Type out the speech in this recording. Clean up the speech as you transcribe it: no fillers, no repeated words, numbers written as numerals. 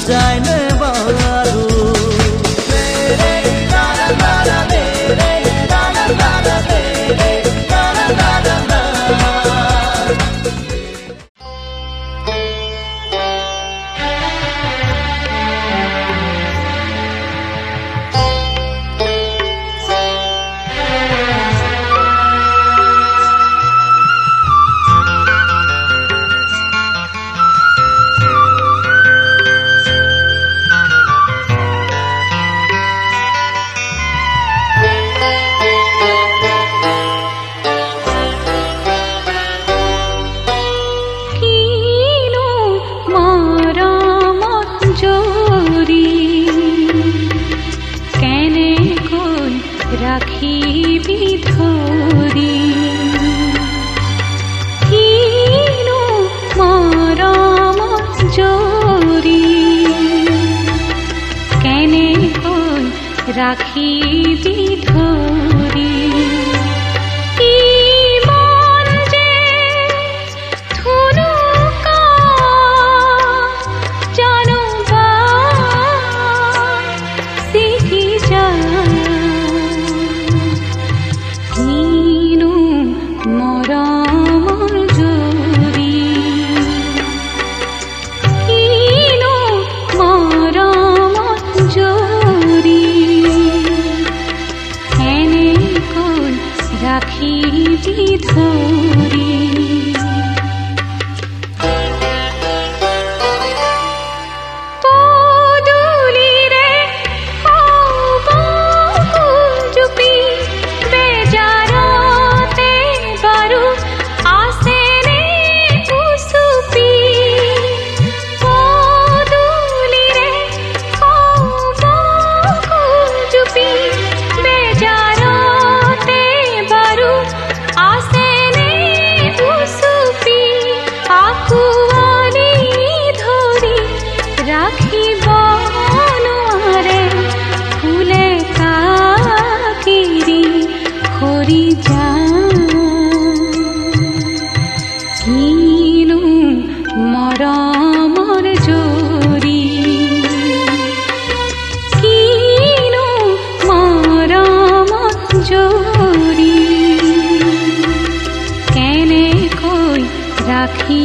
যায় নে বাৰু রাখিবি ধরি কিনো মরম জরি কেনে কই রাখিবি ধরি রাখিবি ধরি পদুলি রে চুপি বেজারতে বারু আসে নে উসুপি পদুলি রে চুপি বেজারতে বারু আসে নে উসুপি আকুয়ালি ধরি রাখিব নোয়ারে ফুলে কাকিরি খরি যা কিনু মরমর জরি কিনু মরমর জরি কেনে কই রাখি